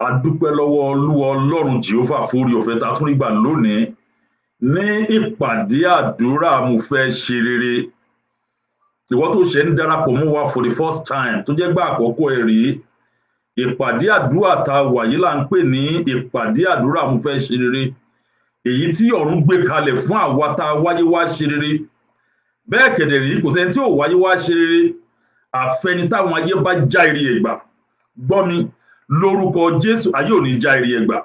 A dúpẹ́ lọ́wọ́ Olúwa Ọlọ́run Jehovah fún oore ọ̀fẹ́ tá a tún rí gbà lónìí ní ìpàdé àdúrà mo fẹ́ ṣe rere. Ìwọ tó ṣe ń darapọ̀ mọ́ wa for the first time tó jẹ́ gbà àkọ́kọ́ ẹ̀ rí. Ìpàdé àdúrà tá a wà yìí là ń pè ní ìpàdé àdúrà mo fẹ́ ṣe rere. Èyí tí ọ̀run gbé kalẹ̀ fún àwa tá a wáyé wá ṣe rere. Bẹ́ẹ̀ kẹ̀dẹ̀ rí kò sẹ́ni tí ò wáyé wá ṣe rere. Àfẹni táwọn ayé bá já ire ẹ̀ gbà. Gbọ́ mi, lórúkọ Jésù ayé ò ní já ire ẹ̀ gbà.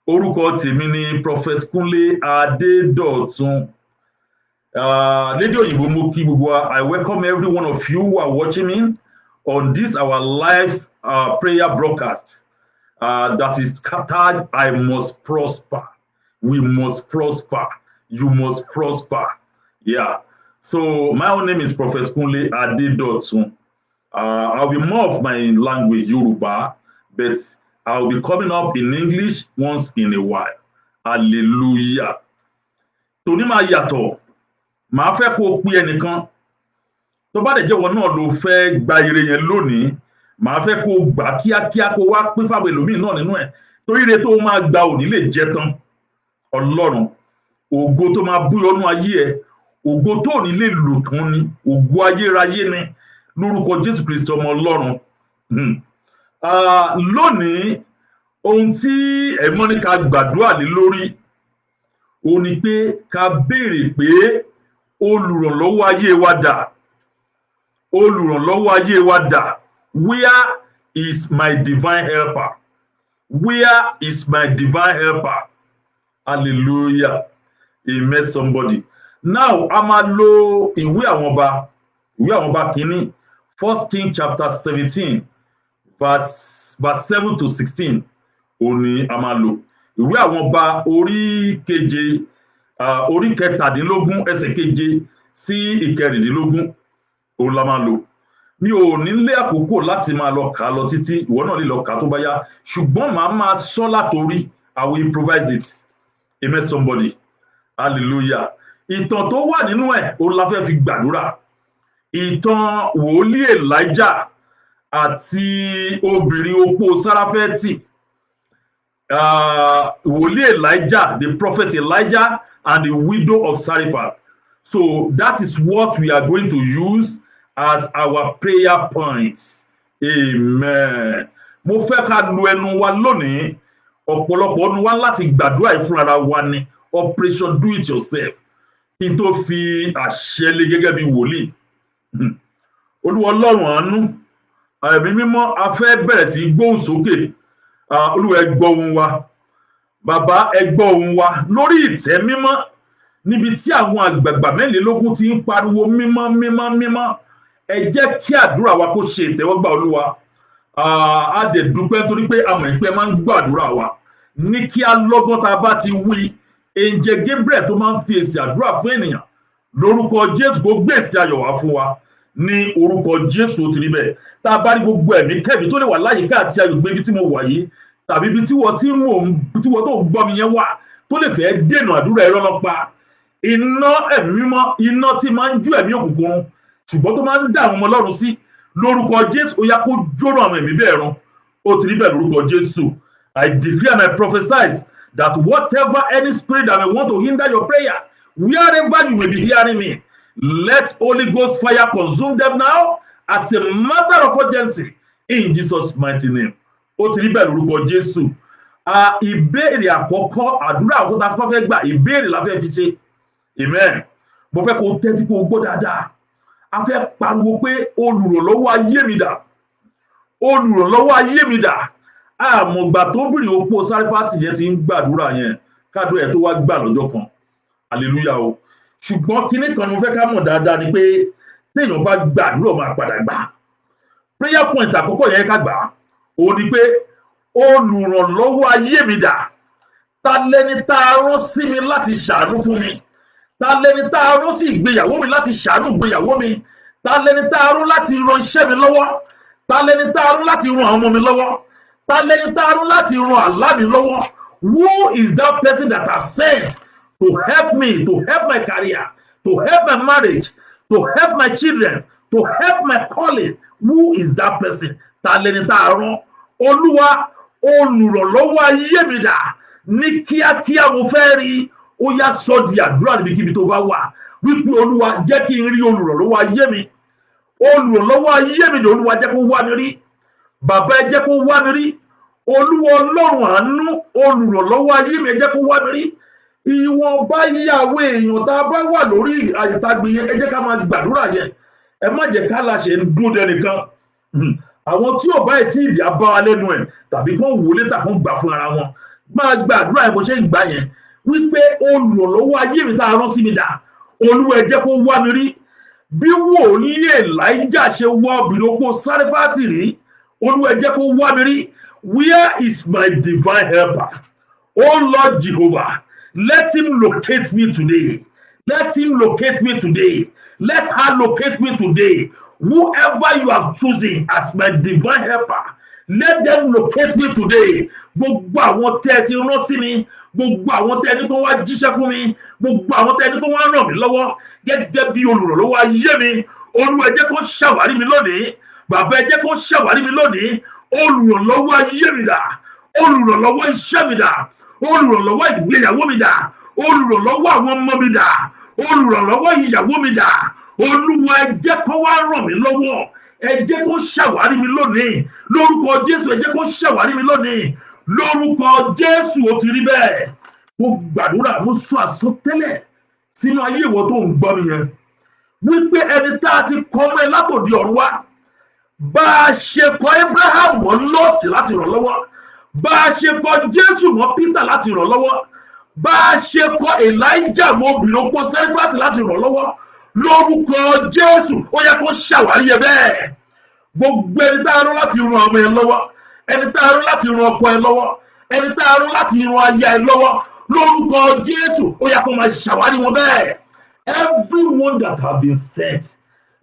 Orúkọ tèmi ni Prophet Kúnlé Adédọ̀tun. Lédè òyìnbó mo kí gbogbo wa. I welcome every one of you who are watching me on this our live prayer broadcast that is tagged I must prosper. We must prosper. You must prosper. Yeah. So my own name is Prophet Kúnlé Adédọ̀tun. I'll be more of my language, Yoruba, but I'll be coming up in English once in a while. Hallelujah. Tòní máa yàtọ̀, màá fẹ́ kó o pín ẹnìkan. Tó bá dẹ̀ jẹ́ wọn náà ló fẹ́ gba ire yẹn lónìí, màá fẹ́ kó o gbà kíákíá kó wá pín fáwọn ẹlòmíì náà nínú ẹ̀. Torí ire tó máa gba òní lè jẹ́ tán. Ọlọ́run, ògo tó máa búyọ́nú ayé ẹ̀, ògo tó ní lè lò tán ni, ògo ayérayé ni, lórúkọ Jésù Kristi ọmọ Ọlọ́run. Lónìí, ohun tí ẹ̀mọ́ ní ká gbàdúrà lé lórí, ó ní pé ká béèrè pé olùrànlọ́wọ́ ayé wa dà. Olùrànlọ́wọ́ ayé wa dà. Where is my divine helper? Where is my divine helper? Hallelujah. Amen, somebody. Now, a máa lo ìwé àwọn ọba kìíní, 1 King chapter 17, verse 7 to 16. Ó ní a máa lò. Ìwé àwọn ọba orí keje, orí kẹtàdínlógún ẹsẹ̀ keje sí ìkẹrìndínlógún. Òun la máa lò. Mi ò ní lé àkókò láti máa lọ kà á lọ títí, ìwọ náà lè lọ kà á tó bá yá. Ṣùgbọ́n màá máa sọ látorí, I will improvise it. Amen, somebody. Hallelujah. Ìtàn tó wà nínú ẹ̀, òun la fẹ́ fi gbàdúrà. Ìtàn wòlíì Elijah àti obìnrin opó Sáráfẹ́tì. Wòlíì Elijah, the prophet Elijah, and the widow of Zarephath. So that is what we are going to use as our prayer points. Amen. Mo fẹ́ ká lo ẹnu wa lónìí. Ọ̀pọ̀lọpọ̀ ọdún wa láti gbàdúrà yìí fúnra wa ni. Operation do it yourself. Kí n tó fi àṣẹ lé gẹ́gẹ́ bí wòlíì. Olúwa Ọlọ́run àánú, ẹ̀mí mímọ́, a fẹ́ bẹ̀rẹ̀ sí gbóhùn sókè. Olúwa ẹ gbọ́ ohùn wa. Bàbá ẹ gbọ́ ohùn wa lórí ìtẹ́ mímọ́ níbi tí àwọn àgbààgbà mẹ́rìnlélógún ti ń pariwo mímọ́ mímọ́ mímọ́. Ẹ jẹ́ kí àdúrà wa kó ṣe ìtẹ́wọ́gbà Olúwa. A dẹ̀ dúpẹ́ torí pé àmọ̀ ìpẹ́ máa ń gbàdúrà wa. Ní kí a lọ́gán tá a bá ti wí, Angel Gabriel tó máa ń fi èsì àdúrà fún ènìyàn. Lórúkọ Jésù kó gbé èsì ayọ̀ wá fún wa. Ní orúkọ Jésù ó ti rí bẹ́ẹ̀. Tá a bá rí gbogbo ẹ̀mí kẹ́bí tó lè wà láyìíká àti agbègbè ibi tí mo wà yìí, tàbí ibi tí wọ́n tó ń gbọ́ mi yẹn wà, tó lè fẹ́ dènà àdúrà ẹ̀rọ lọ́pa. Iná ẹ̀mí mímọ́, iná tí máa ń jó ẹ̀mí òkùnkùn run, ṣùgbọ́n tó máa ń dá àwọn ọmọ Ọlọ́run sí. Lórúkọ Jésù ó yá kó jóró àwọn ẹ̀mí bẹ́ẹ̀ run. Ó ti rí bẹ́ẹ̀ lórúkọ Jésù. I declare and I prophesy that whatever any spirit that may want to hinder your prayer, wherever you may be hearing me, let Holy Ghost fire consume them now as a matter of urgency in Jesus' mighty name. Ó ti rí bẹ́ẹ̀ lórúkọ Jésù. Ìbéèrè àkọ́kọ́, àdúrà àkọ́kọ́ tá a fẹ́ gbà, ìbéèrè la fẹ́ fi ṣe. Amen. Mo fẹ́ kó tẹ́tí kó gbọ́ dáadáa. A fẹ́ pariwo pé olùrànlọ́wọ́ ayé mi dà. Olùrànlọ́wọ́ ayé mi dà. Àmọ̀gbà tó bìrì opó Sáréfátì yẹn ti ń gbàdúrà yẹn, kádùn ẹ̀ tó wá gbà lọ́jọ́ kan. Hallelujah o. Ṣùgbọ́n kinní kan ni mo fẹ́ ká mọ̀ dáadáa ni pé téèyàn bá gbàdúrà máa padà gbà. Prayer point àkọ́kọ́ yẹn ká gbà. Ó ní pé olùrànlọ́wọ́ ayé mi dà. Ta lẹni tá a rán sí mi láti ṣàánú fún mi? Ta lẹni tá a rán sí ìgbéyàwó mi láti ṣàánú ìgbéyàwó mi? Ta lẹni tá a rán láti ran iṣẹ́ mi lọ́wọ́? Ta lẹni tá a rán láti ran àwọn ọmọ mi lọ́wọ́? Ta lẹni tá a rán láti ran àlá mi lọ́wọ́? Who is that person that I've sent to help me, to help my career, to help my marriage, to help my children, to help my calling? Who is that person? Ta lẹni tá a rán? Olúwa, olùrànlọ́wọ́ ayé mi dà ní kíákíá mo fẹ́ rí. Ó yá sọ di àdúrà níbikíbi tó bá wà wípé Olúwa jẹ́ kí n rí olùrànlọ́wọ́ ayé mi. Olùrànlọ́wọ́ ayé mi dà, Olúwa jẹ́ kó wá mi rí. Bàbá ẹ jẹ́ kó wá mi rí. Olúwa Ọlọ́run àánú, olùrànlọ́wọ́ ayé mi ẹ jẹ́ kó wá mi rí. Ìwọ̀nba ìyàwó èèyàn tá a bá wà lórí àyètágbé yẹn, ẹ jẹ́ ká máa gbàdúrà yẹn. Ẹ má jẹ́ ká láṣẹ ń dúró dẹnìkan. Àwọn tí ò bá ẹ̀ tí ìdí abá wa lẹ́nu ẹ̀ tàbí kán wò létà kán gbà fún ara wọn, máa gbàdúrà ẹ̀ bó ṣe ń gbà yẹn wípé olùrànlọ́wọ́ ayé mi tá a rán sí mi dà, Olúwa ẹ jẹ́ kó wá mi rí. Bí wòlíì Èlíjà ṣe wá obìnrin opó Sárífátì rí, Olúwa ẹ jẹ́ kó wá mi rí. Where is my divine helper? Oh Lord Jehovah, let him locate me today. Let him locate me today. Let her locate me today. Whoever you have chosen as my divine helper, let them locate me today. Gbogbo àwọn tẹ́ ẹ ti rán sí mi, gbogbo àwọn tẹ́ ẹni tó wá jíṣẹ́ fún mi, gbogbo àwọn tẹ́ ẹni tó wá ràn mí lọ́wọ́ gẹ́gẹ́ bí olùrànlọ́wọ́ ayé mi, Olúwa ẹ jẹ́ kó ṣàwárí mi lónìí. Bàbá ẹ jẹ́ kó ṣàwárí mi lónìí. Olùrànlọ́wọ́ ayé mi dà, olùrànlọ́wọ́ iṣẹ́ mi dà, olùrànlọ́wọ́ ìgbéyàwó mi dà, olùrànlọ́wọ́ àwọn ọmọ mi dà, olùrànlọ́wọ́ ìyàwó mi dà. Olúwa ẹ jẹ́ kó wá ràn mí lọ́wọ́. Ẹ jẹ́ kó ṣàwárí mi lónìí. Lórúkọ Jésù ẹ jẹ́ kó ṣàwárí mi lónìí. Lórúkọ Jésù ó ti rí bẹ́ẹ̀. Mo gbàdúrà, mo sọ àsọtẹ́lẹ̀ sínú ayé ìwọ tó ń gbọ́ mi yẹn wípé ẹni tá a ti kọ́ mọ́ ẹ látòdì ọ̀run wá, bá a ṣe kọ́ Abraham mọ́ Lọ́ọ̀tì láti ràn lọ́wọ́, bá a ṣe kọ́ Jésù mọ́ Peter láti ràn lọ́wọ́, bá a ṣe kọ́ Elijah mọ́ obìnrin opó Sárífátì láti ràn lọ́wọ́, lórúkọ Jésù ó yẹ kó ṣàwárí ẹ bẹ́ẹ̀. Gbogbo ẹni tá a rán láti ran ọmọ ẹ lọ́wọ́, ẹni tá a rán láti ran ọkọ ẹ lọ́wọ́, ẹni tá a rán láti ran aya ẹ lọ́wọ́, lórúkọ Jésù ó yẹ kó máa ṣàwárí wọn bẹ́ẹ̀. Everyone that have been sent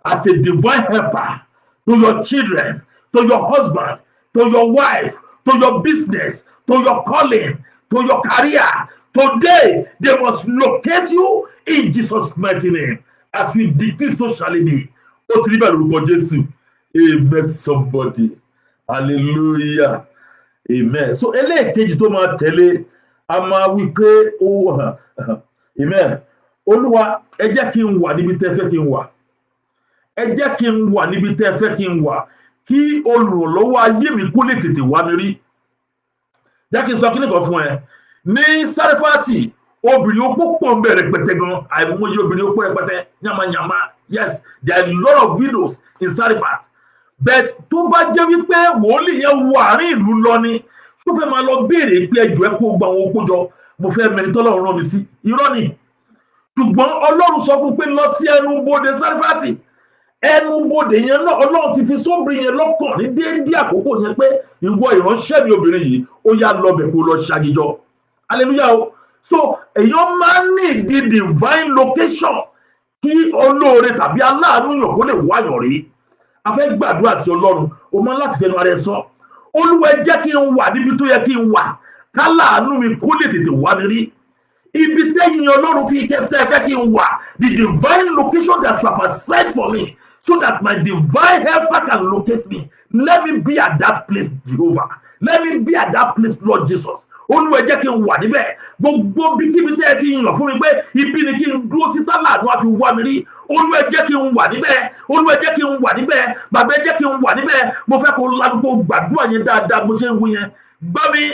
as a divine helper to your children, to your husband, to your wife, to your business, to your calling, to your career, today they must locate you in Jesus' mighty name. As we decree, so shall it be. Ó ti rí bẹ́ẹ̀ lórúkọ Jésù. Amen somebody. Hallelujah. Amen. So ẹlẹ́ẹ̀kejì tó máa tẹ̀lé, a máa wí pé amen. Olúwa ẹ jẹ́ kí n wà níbi tẹ́ fẹ́ kí n wà. Ẹ jẹ́ kí n wà níbi tẹ́ fẹ́ kí n wà. Kí olùrànlọ́wọ́ ayé mi kó lè tètè wá mi rí. Jẹ́ kí n sọ kíní kan fún ẹ. Ní Sárífátì, obìnrin opó pọ̀ ń bẹ̀rẹ̀ pẹ̀tẹ́ gan. Àìmọye obìnrin opó rẹpẹtẹ yamayama. Yes, there are a lot of widows in Sarifat. But tó bá jẹ́ wípé wòlíì yẹn wọ àárín ìlú lọ ni, tó fẹ́ máa lọ béèrè pé ẹjọ́ ẹ kó gba àwọn opó jọ, mo fẹ́ mẹ́rin tọ́lọ́run rán mi sí. Irọ́ ni. Ṣùgbọ́n Ọlọ́run sọ fún pé lọ sí ẹnubodè Sárífátì. Ẹnubodè yẹn náà Ọlọ́run ti fi sóbìnrin yẹn lọ́kàn ní déédéé àkókò yẹn pé ìwọ ìránṣẹ́ mi obìnrin yìí ó yá lọ bẹ̀ kó lọ ṣàgìjọ. Hallelujah o. So èèyàn máa ń ní the divine location kí olóore tàbí aláàánú yàn kó lè wáyàn rí. A fẹ́ gbàdúrà sí Ọlọ́run, o máa láti fẹnu ara ẹ sọ. Olúwa ẹ jẹ́ kí n wà níbi tó yẹ kí n wà, káláàánú mi kó lè tètè wá mi rí. Ibi tẹ́yìn Ọlọ́run fi fẹ́ kí n wà, the divine location that you have assigned for me, so that my divine helper can locate me. Let me be at that place, Jehovah. Let me be at that place, Lord Jesus. Olúwa ẹ jẹ́ kí n wà níbẹ̀. Gbogbo bíkíbi tẹ́ ẹ ti yàn fún mi pé ibi ni kí n dúró sí tálàánú àfi wá mi rí. Olúwa ẹ jẹ́ kí n wà níbẹ̀. Olúwa ẹ jẹ́ kí n wà níbẹ̀. Bàbá ẹ jẹ́ kí n wà níbẹ̀. Mo fẹ́ kó lanu kó gbàdúrà yẹn dáadáa bó ṣe ń wí yẹn. Gbọ́ mi,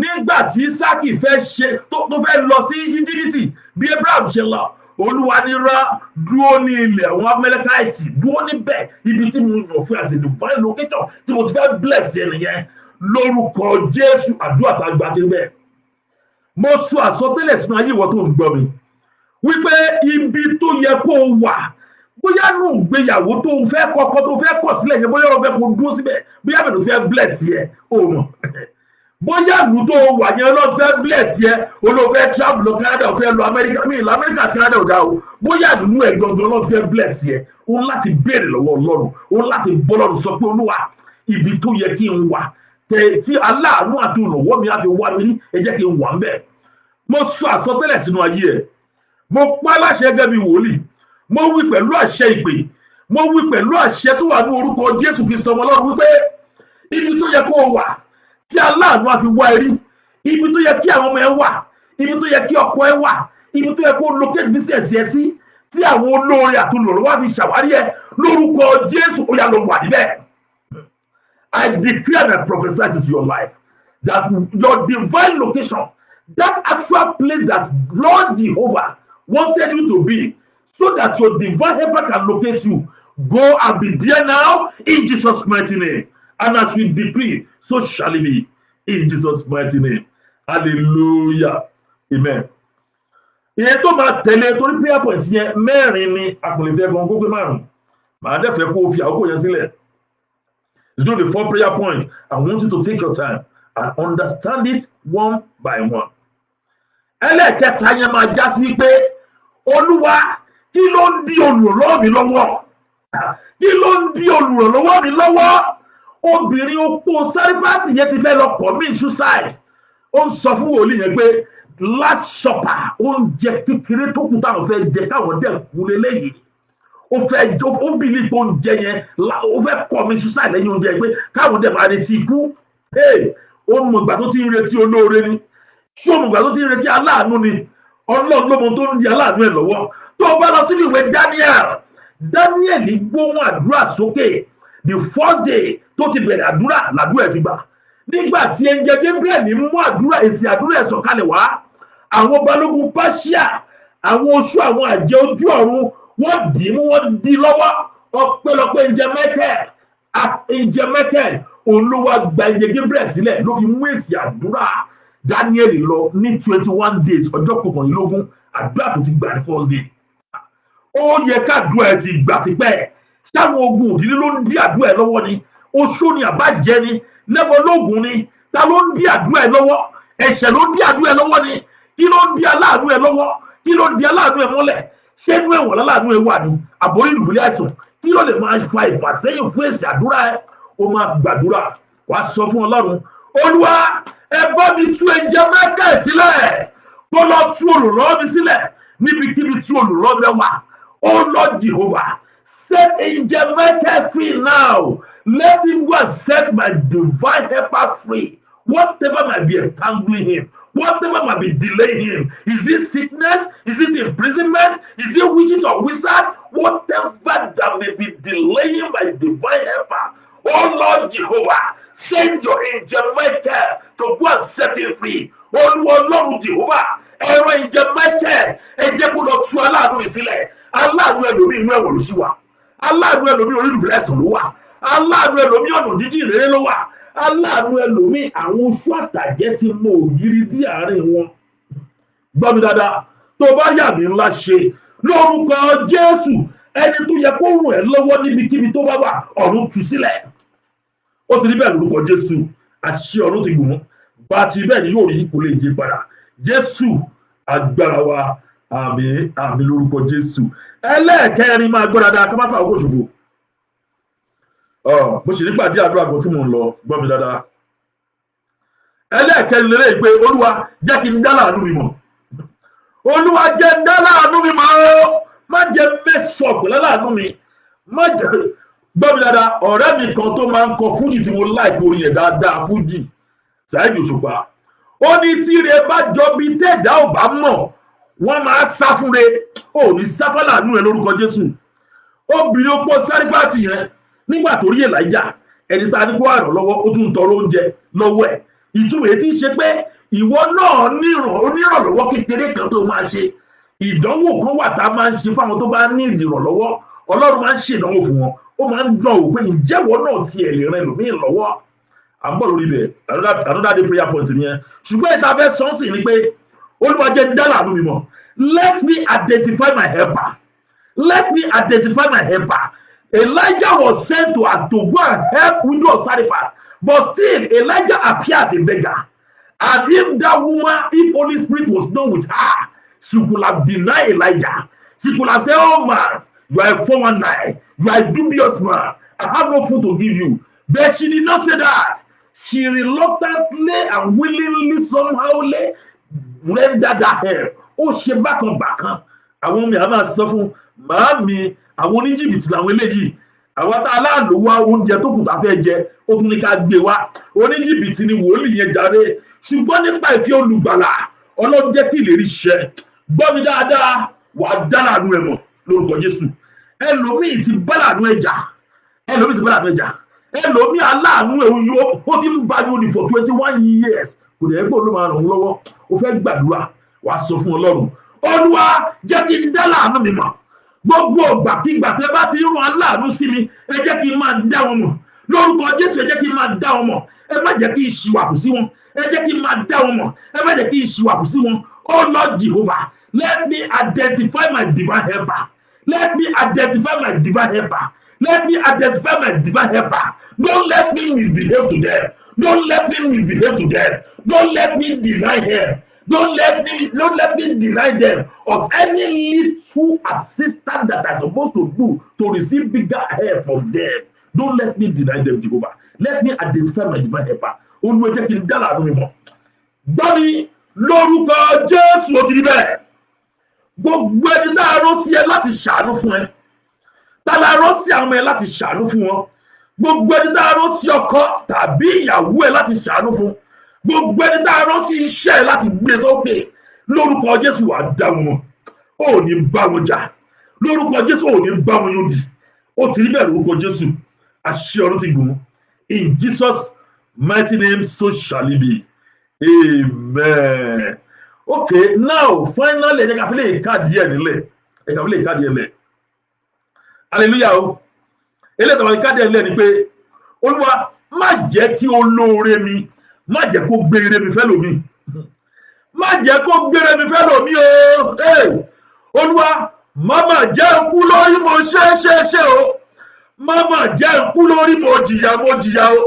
nígbà tí Ísákì fẹ́ ṣe tó fẹ́ lọ sí Íjíbítì bí Abraham ṣe lọ, Olúwa ní rá dúró ní ilẹ̀ àwọn Amẹ́lẹ́káìtì, dúró níbẹ̀ ibi tí mo yàn fún as a divine location tí mo ti fẹ́ bless yẹn nìyẹn. Lórúkọ Jésù àdúrà tá a gbà tí bẹ́ẹ̀. Mo sọ àsọtẹ́lẹ̀ sínú ayé ìwọ tó ń gbọ́ mi wípé ibi tó yẹ kó o wà, bóyá nù gbéyàwó tó fẹ́ kọ́kọ́ tó fẹ́ kọ̀ sílẹ̀ yẹn, bóyá o fẹ́ kó dúró síbẹ̀, bóyá bẹ̀rẹ̀ tó fẹ́ bless yẹ o mọ̀. Bóyá ìlú tó wà yẹn ló fẹ́ bless yẹ, o ló fẹ́ travel lọ Canada, o fẹ́ lọ Amẹ́ríkà, mi ìlú Amẹ́ríkà àti Canada ò dá o. Bóyá ìlú ẹ̀ gangan ló fẹ́ bless yẹ, o ń láti béèrè lọ́wọ́ Ọlọ́run, o ń láti bọ́ Ọlọ́run sọ pé Olúwa ibi tó yẹ kí n wà tí aláàánú àti olùwọ́ mi á fi wá mi rí, ẹ jẹ́ kí n wà ń bẹ̀. Mo sọ àsọtẹ́lẹ̀ sínú ayé ẹ̀. Mo pa láṣẹ gẹ́gẹ́ bí wòlíì. Mo wí pẹ̀lú àṣẹ ìpè. Mo wí pẹ̀lú àṣẹ tó wà ní orúkọ Jésù Kristi ọmọ Ọlọ́run wípé ibi tó yẹ kó o wà tí aláàánú á fi wá ẹ rí, ibi tó yẹ kí àwọn ọmọ ẹ wà, ibi tó yẹ kí ọkọ ẹ wà, ibi tó yẹ kó locate business ẹ sí, tí àwọn olóore àtolùrànlọ́wọ́ á fi ṣàwárí ẹ lórúkọ Jésù, ó yá lọ wà níbẹ̀. I declare and prophesy into your life that your divine location, that actual place that Lord Jehovah wanted you to be, so that your divine helper can locate you, go and be there now in Jesus' mighty name. And as we decree, so shall it be in Jesus' mighty name. Hallelujah. Amen. Ìyẹn tó máa tẹ̀lé torí prayer point yẹn mẹ́rin ni àkùnlẹ̀fẹ́ gan gbogbo márùn-ún. Màá dẹ̀ fẹ́ kó o fi àkókò yẹn sílẹ̀. It's going to be 4 prayer points. I want you to take your time and understand it one by one. Ẹlẹ́ẹ̀kẹta yẹn máa já sí wípé Olúwa kí ló ń di olùrànlọ́wọ́ mi lọ́wọ́? Kí ló ń di olùrànlọ́wọ́ mi lọ́wọ́? Obìnrin opó Sárífátì yẹn ti fẹ́ lọ commit suicide. Ó ń sọ fún wòlíì yẹn pé last supper oúnjẹ kékeré tó kù táwọn fẹ́ jẹ káwọn dẹ̀ kú lélẹ́yìí. Ó bìlí pé oúnjẹ yẹn ó fẹ́ commit suicide lẹ́yìn oúnjẹ pé káwọn dẹ̀ máa retí ikú. Ó mọ̀ ìgbà tó ti ń retí olóore ni. Ṣé ó mọ̀ ìgbà tó ti ń retí aláàánú ni? Ọlọ́run ló mọ̀ tó ń di aláàánú ẹ̀ lọ́wọ́. Tó bá lọ sínú ìwé Daniel gbóhùn àdúrà sókè the first day tó ti bẹ̀rẹ̀ àdúrà làdúrà ẹ̀ ti gbà. Nígbà tí ẹnjẹ Gabriel mú àdúrà èsì àdúrà ẹ̀ sọ̀kalẹ̀ wá, àwọn balógun Páṣíà, àwọn oṣù, àwọn àjẹ́ ojú ọ̀run, wọ́n dì í mú, wọ́n dì í lọ́wọ́. Ọpẹ́lọpẹ́ ẹnjẹ Michael òun ló wá gba ẹnjẹ Gabriel sílẹ̀ ló fi mú èsì àdúrà Daniel lọ ní 21 days ọjọ́ kọkànlélógún àdúrà tó ti gbà ní first day. Ó yẹ káàdúrà ẹ̀ ti gbà tipẹ́. Táwọn ogun òdìrí ló ń dí àdúrà ẹ̀ lọ́wọ́ ni, oṣó ni àbájẹ́ ni, lẹ́bọ̀lógún ni, ta ló ń dí àdúrà ẹ̀ lọ́wọ́? Ẹ̀ṣẹ̀ ló ń dí àdúrà ẹ̀ lọ́wọ́ ni. Kí ló ń dí aláàánú ẹ̀ lọ́wọ́? Kí ló ń dí aláàánú ẹ̀ mọ́lẹ̀? Ṣé inú ẹ̀wọ̀n láàánú ẹ̀ wà ní àbórí ìdùbúlẹ̀ àìsàn? Kí ló lè máa fa ìfàsẹ́yìn fún èsì àdúrà ẹ̀? Ó máa gbàdúrà, wàá sọ fún Ọlọ́run, Olúwa ẹ bá mi tú ẹnjẹ Michael sílẹ̀, kó lọ tú olùrànlọ́wọ́ mi sílẹ̀ níbikíbi tí olùrànlọ́wọ́ mi wà. Oh Lord Jehovah, set angel Michael free now. Let him go and set my divine helper free. Whatever might be entangling him, whatever might be delaying him, is it sickness? Is it imprisonment? Is it witches or wizards? Whatever that may be delaying my divine helper, oh Lord Jehovah, send your angel Michael to go and set him free. Oh Lord Jehovah, ẹ̀rọ angel Michael, ẹ jẹ́ kó lọ tú aláàánú ìsílẹ̀. Aláàánú ẹlòmíì inú ẹ̀wọ̀n ló sì wà. Aláàánú ẹlòmíì orí ìdùbúlẹ̀ ẹ̀sán ló wà. Aláàánú ẹlòmíì ọ̀nà jíjìn ìrere ló wà. Aláàánú ẹlòmíì àwọn oṣù àtàjẹ́ ti mọ ògiri dí àárín wọn. Gbọ́ mi dáadáa, tó bá yà mí ńlá ṣe lórúkọ Jésù, ẹni tó yẹ kó rùn ẹ́ lọ́wọ́ níbikíbi tó bá wà, ọ̀run tú sílẹ̀. Ó ti rí bẹ́ẹ̀ lórúkọ Jésù, àṣẹ ọ̀run ti gùn. Bá ti bẹ́ẹ̀ ni yóò rí kò lè yí padà. Jésù agbára wa, àmín àmín lórúkọ Jésù. Ẹlẹ́ẹ̀kẹrin máa gbọ́ dáadáa ká má fà owó ṣòfò. Mo sì nígbàdí àdúrà gan tí mò ń lọ, gbọ́ mi dáadáa. Ẹlẹ́ẹ̀kẹrin lélẹ́yìí pé Olúwa jẹ́ kí n dá láàánú mi mọ̀. Olúwa jẹ́ dá láàánú mi mọ̀ o. Má jẹ́ mẹ́sàn-án pẹ̀lú láàánú mi. Má jẹ́ gbọ́ mi dáadáa. Ọ̀rẹ́ mi kan tó máa ń kọ fújì tí mo láìpẹ́ orin yẹn dáadáa, fújì Saheed Òṣùpá. Ó ní tíire bá jọ bí tẹ̀dá ò bá mọ̀, wọ́n máa sá fúnre. Ó ní sáfà láàánú ẹ lórúkọ Jésù. Obìnrin opó Sárífátì yẹn nígbà tó rí Èlíjà, ẹni tá a ní kó àràn lọ́wọ́, ó tún tọrọ oúnjẹ lọ́wọ́ ẹ̀. Ìtumọ̀ èyí tí ń ṣe pé ìwọ náà onírànlọ́wọ́ kékeré kan tó máa ṣe. Ìdánwò kan wà tá a máa ń ṣe fáwọn tó bá ní ìrànlọ́wọ́. Ọlọ́run máa ń ṣe ìdánwò fún wọn. Ó máa ń dán wò pé ìjẹ́wọ́ náà tiẹ̀ lè ràn ẹlòmíì lọ́wọ́. À ń bọ̀ lórí ibẹ̀, another day prayer point nìyẹn. Ṣùgbọ́n ìta fẹ́ sọ́ọ̀sì ni pé Olúwa jẹ́ dá láàánú mi mọ̀. Let me identify my helper. Let me identify my helper. Elijah was sent to us to go and help widow of Zarephath, but still Elijah appears a beggar. And if that woman, if Holy Spirit was done with her, she could have denied Elijah. She could have said, "Oh man, you are a 419, you are a dubious man. I have no food to give you." But she did not say that. She reluctantly and willingly somehow rendered that help. Ó ṣe bákan bákan. Àwọn mi a máa sọ fún màámi, àwọn oníjìbìtì làwọn eléyìí. àwọn tá aláàlú wá oúnjẹ tó kù tá fẹ́ jẹ ó tún ní ká gbé wá. Oníjìbìtì ni wòlíì yẹn jàre, ṣùgbọ́n nípa ìfẹ́ olùgbàlà Ọlọ́run jẹ́ kí ìlérí ṣẹ. Gbọ́ mi dáadáa, wàá dá láàánú ẹ̀ mọ̀ lórúkọ Jésù. Ẹlòmíì ti bá láàánú ẹ̀ jà, ẹlòmíì ti bá láàánú ẹ̀ jà, ẹlòmíì aláàánú ẹ̀ ó ti ń bá yóò for 21 years kò dẹ̀ gbọ́ ló máa ràn wọ́n lọ́wọ́. Ó fẹ́ gbàdúrà, wàá sọ fún Ọlọ́run, Olúwa jẹ́ kí n dá láàánú mi mọ̀. Gbogbo ìgbàkigbà tẹ́ bá ti rán aláàánú sí mi, ẹ jẹ́ kí n máa dá wọn mọ̀ lórúkọ Jésù. Ẹ jẹ́ kí n máa dá wọn mọ̀, ẹ má jẹ́ kí n ṣìwàkù sí wọn. Ẹ jẹ́ kí n máa dá wọn mọ̀, ẹ má jẹ́ kí n ṣìwàkù sí wọn. Oh Lord Jehovah, let me identify my divine helper. Let me identify my divine helper. Let me identify my divine helper. Don't let me misbehave to them. Don't let me misbehave to them. Don't let me deny help. Don't let me deny them of any little assistance that I'm supposed to do to receive bigger help from them. Don't let me deny them, Jehovah. Let me identify my divine helper. Olúwa jẹ́ kí n dá láàánú mi mọ̀. Gbọ́ mi lórúkọ Jésù, ó ti rí bẹ́ẹ̀. Gbogbo ẹni náà rán sí ẹ láti ṣàánú fún ẹ. Ta la rán sí àwọn ẹ láti ṣàánú fún wọn. Gbogbo ẹni náà rán sí ọkọ tàbí ìyàwó ẹ láti ṣàánú fún. Gbogbo ẹni tá a rán sí iṣẹ́ láti gbé sókè lórúkọ Jésù wà dá wọn, ò ní bá wọn jà lórúkọ Jésù, ò ní bá wọn yóò dì. Ó ti rí bẹ́ẹ̀ lórúkọ Jésù, àṣẹ ọ̀run ti gùn. In Jesus' mighty name, so shall it be. Amen. Okay, now finally ẹ jẹ́ ká fi lè káàdì ẹ̀ nílẹ̀, ẹ ká fi lè káàdì ẹ̀ lẹ̀. Hallelujah o. Eléyìí tàbí káàdì ẹ̀ nílẹ̀ ni pé Olúwa má jẹ́ kí olóore mi má jẹ́ kó gbére mi fẹ́ lómi, má jẹ́ kó gbére mi fẹ́ lómi o. Olúwa máma jẹ́ nkú lórí mo ṣe o, máma jẹ́ nkú lórí mo jìyà o.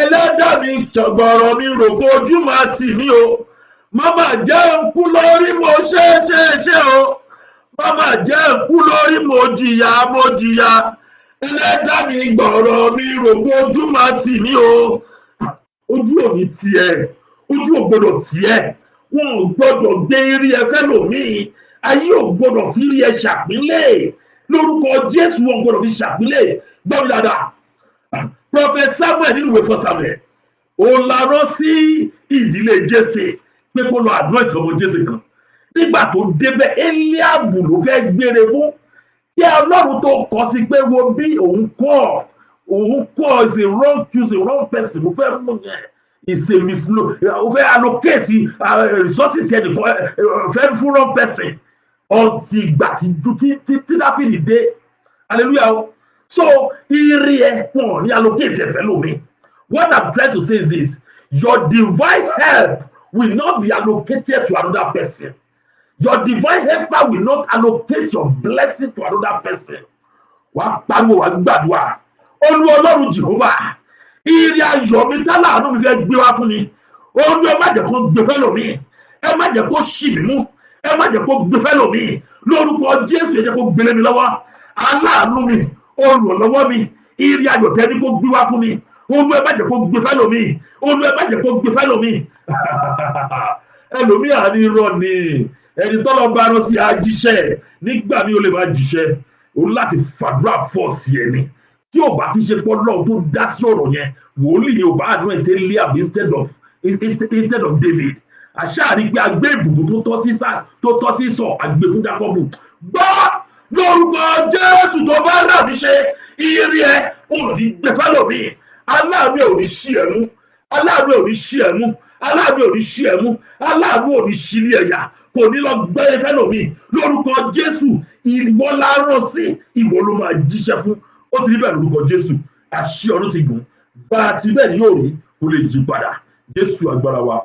Ẹlẹ́dàá mi ṣọ̀gbọ̀rọ̀ mi rò kó ojú máa tì mí o. Máma jẹ́ nkú lórí mo ṣe o, máma jẹ́ nkú lórí mo jìyà. Ẹlẹ́dàá mi gbọ̀rọ̀ mi rò kó ojú máa tì mí o. Ojú ò ní tiẹ̀, ojú ò gbọdọ̀ tiẹ̀, wọn ò gbọdọ̀ gbé eré ẹfẹ́ lòmíì, ayé ò gbọdọ̀ fi rí ẹ ṣàpínlẹ̀ lórúkọ Jésù, wọn gbọdọ̀ fi ṣàpínlẹ̀. Gbọ́dọ̀ dáadáa, Prophet Samuel nínú ìwé fún Samuel, òun la rán sí ìdílé Jésè pé kó lọ anoint ọmọ Jésè kan. Nígbà tó débẹ̀, Eliabu ló fẹ́ gbére fún kí Ọlọ́run tó kọ sí pé wo bí òun kọ́ is a wrong choose a wrong person. Mo fẹ́ mú yẹn is a mislo. Mo fẹ́ allocate resources yẹn nìkan fẹ́ fún wrong person. Ọtí ìgbà tí Dáfídì dé. Hallelujah. So ire ẹ pọ̀ ní allocate ẹ̀fẹ́ lómi. What I'm trying to say is this: your divine help will not be allocated to another person. Your divine helper will not allocate your blessing to another person. Wàá pariwo, wàá gbàdúrà. Olú Ọlọ́run Jehovah, ire ayọ̀ mi tá láàánú mi fẹ́ gbé wá fún mi. Olú ẹ má jẹ́ kó gbé fẹ́ lómi, ẹ má jẹ́ kó ṣì mí mú, ẹ má jẹ́ kó gbé fẹ́ lómi. Lórúkọ Jésù, ẹ jẹ́ kó gbélé mi lọ́wọ́. Aláàánú mi, olùrànlọ́wọ́ mi, ire ayọ̀ tẹ́ ní kó gbé wá fún mi. Olú ẹ má jẹ́ kó gbé fẹ́ lómi, olú ẹ má jẹ́ kó gbé fẹ́ lómi. Ẹlòmíì àní irọ́ ni, ẹni tọ́lọ́ bá rán sí ajíṣẹ́, nígbà mi ò lè má jíṣẹ́, òun láti fàdúrà fọ́ sí ẹni. Tí ò bá fi ṣe pọ́ lọ́wọ́ tó dá sí ọ̀rọ̀ yẹn, wòlíì yóò bá àdúrà ìtẹ́ Eliab instead of David. Àṣàrí pé agbé ìbùkún tó tọ́ sí sọ àgbè fún Jákọ́bù. Gbọ́ lórúkọ Jésù tó bá rà mí ṣe ire ẹ ò ní gbé fẹ́lòmíì. Aláàánú ò ní ṣí ẹ̀mú, aláàánú ò ní ṣí ẹ̀mú, aláàánú ò ní ṣí ẹ̀mú, aláàánú ò ní ṣí ilé ẹ̀yà, kò ní lọ gbé fẹ́lòmíì. Lórúkọ Jésù, ìwọ la rán sí, ìwọ ló máa jíṣẹ́ fún. Ó ti rí bẹ́ẹ̀ lórúkọ Jésù, àṣẹ ọ̀run ti gùn, bá a ti bẹ́ẹ̀ ni yóò rí, kó lè jí padà. Jésù agbára wa.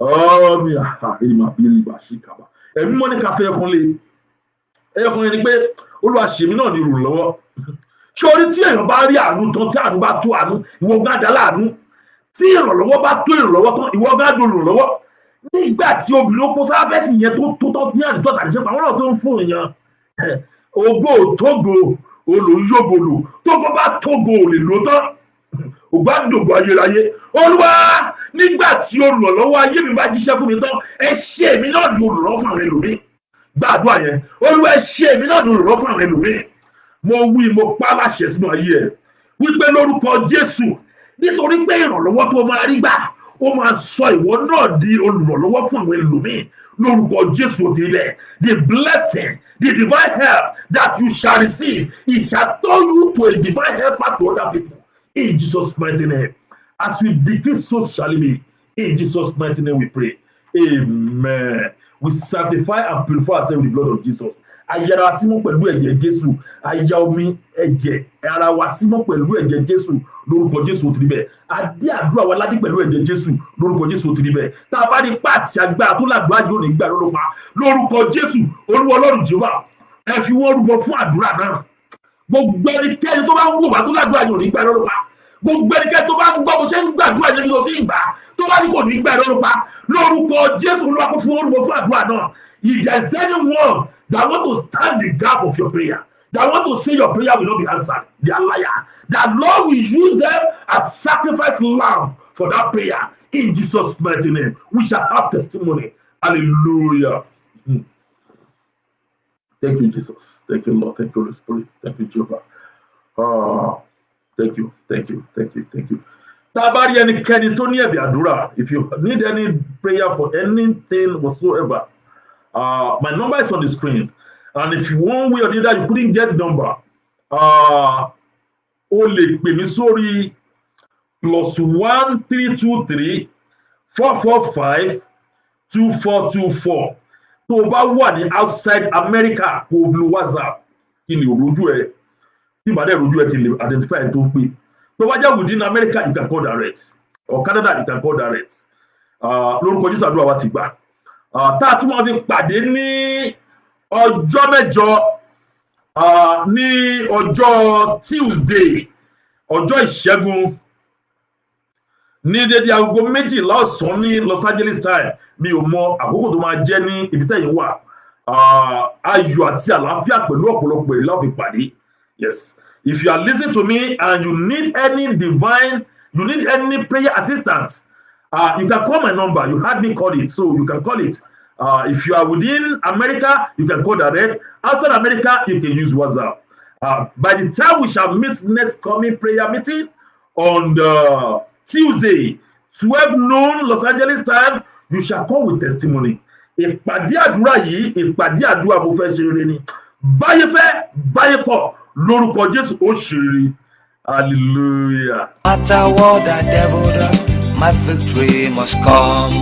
Ọ̀mí àhàrìmà bíi ìbàṣíkàbà. Ẹ̀mí mọ́ ní káfẹ́ ẹ̀yọkùnrin ni pé Olúwa ṣèmi náà ní ìrànlọ́wọ́. Ṣé orí tí èèyàn bá rí àánú tán, tí àánú bá tó àánú, ìwọ gán dá láàánú. Tí ìrànlọ́wọ́ bá tó ìrànlọ́wọ́ tán, ìwọ gán dùn ìrànlọ́wọ́. Nígbà tí obìnrin ó pọ́ sábẹ́tì yẹn tó tọ́ ní àdìtọ́ tàbí ṣe pàwọn náà tó ń fún èèyàn. Ògo tógo olùyógolo tógo bá tógo ò lè lò tán. Ògbádùn ayérayé. Olúwa, nígbà tí olùrànlọ́wọ́ ayé mi bá jíṣẹ́ fún mi tán, ẹ ṣe èmi náà ní olùrànlọ́wọ́ fún àwọn ẹlòmíì. Gbàdúrà yẹn. Olúwa, ẹ ṣe èmi náà ní olùrànlọ́wọ́ fún àwọn ẹlòmíì. mo wí mo pa láṣẹ sínú ayé ẹ wípé lórúkọ Jésù, nítorí pé ìrànlọ́wọ́ tó máa rí gbà ó máa sọ ìwọ náà di olùrànlọ́wọ́ fún àwọn ẹlòmíì lórúkọ Jésù ti ilẹ̀. The blessing, the divine help that you shall receive, it shall turn you to a divine helper to other people in Jesus' mighty name. As we decree, so shall it be. In Jesus' mighty name we pray. Amen. We sanctify and purify ourselves with the blood of Jesus. Ayára wa símọ́ pẹ̀lú ẹ̀jẹ̀ Jésù. Ayá omi ẹ̀jẹ̀ ara wa símọ́ pẹ̀lú ẹ̀jẹ̀ Jésù lórúkọ Jésù ti rí bẹ́ẹ̀. Adé àdúrà wa ládé pẹ̀lú ẹ̀jẹ̀ Jésù lórúkọ Jésù ti rí bẹ́ẹ̀. Tá a bá ní pàtì agbára tó lágbára yóò ní gbà lọ́lọ́pàá lórúkọ Jésù Olúwa Ọlọ́run Jèhófà. Ẹ fi wọ́n rúbọ fún àdúrà náà. Gbogbo ẹnikẹ́ni tó bá ń wò wá tó lágbára yóò ní gbà lọ́lọ́pàá. Gbogbo ẹnikẹ́ni tó bá ń gbọ́ bó ṣe ń gbàdúrà níbi tó ti ń gbà tó bá ní kò ní gbà lọ́lọ́pàá lórúkọ Jésù Olúwa kó fún wọn rúbọ fún àdúrà náà. If there is anyone that want to stand the gap of your prayer, that want to say your prayer will not be answered, they are liar. That Lord will use them as sacrifice lamb for that prayer in Jesus' mighty name. We shall have testimony. Hallelujah. Thank you, Jesus. Thank you, Lord. Thank you, Holy Spirit. Thank you, Jehovah. Thank you. Thank you. Thank you. Thank you. Tabari ẹnikẹ́ni tó ní ẹ̀bẹ̀ àdúrà, if you need any prayer for anything whatsoever, my number is on the screen. And if you one way or the other you couldn't get the number, o lè pè mí sórí +1 323 445 2424. Tó o bá wà ní outside America, kò lo WhatsApp kí ni òrojú ẹ, tí ìbàdàn ìrojú ẹ kí ni identify ẹ tó ń pè. Tó bá jẹ́ within America, you can call direct, or Canada, you can call direct. Lórúkọ Jésù àdúrà wa ti gbà. Tá a tún máa fi pàdé ní ọjọ́ mẹ́jọ ní ọjọ́ Tuesday, ọjọ́ ìṣẹ́gun ní dédé aago 12 ọ̀sán ní Los Angeles time. Mi ò mọ àkókò tó máa jẹ́ ní ibi tẹ́yìn wà. Ayọ̀ àti àlàáfíà pẹ̀lú ọ̀pọ̀lọpọ̀ èrè la fi pàdé. Yes. If you are listening to me and you need any prayer assistance, you can call my number. You had me call it, so you can call it. If you are within America, you can call direct. Outside America, you can use WhatsApp. By the time we shall meet next coming prayer meeting on the Tuesday, 12 noon Los Angeles time, you shall come with testimony. Ìpàdé àdúrà yìí, ìpàdé àdúrà mo fẹ́ ṣe rere ni. Báyé fẹ́, báyé kọ̀, lórúkọ Jésù ó ṣe rere. Hallelujah. No matter what the devil does, my victory must come.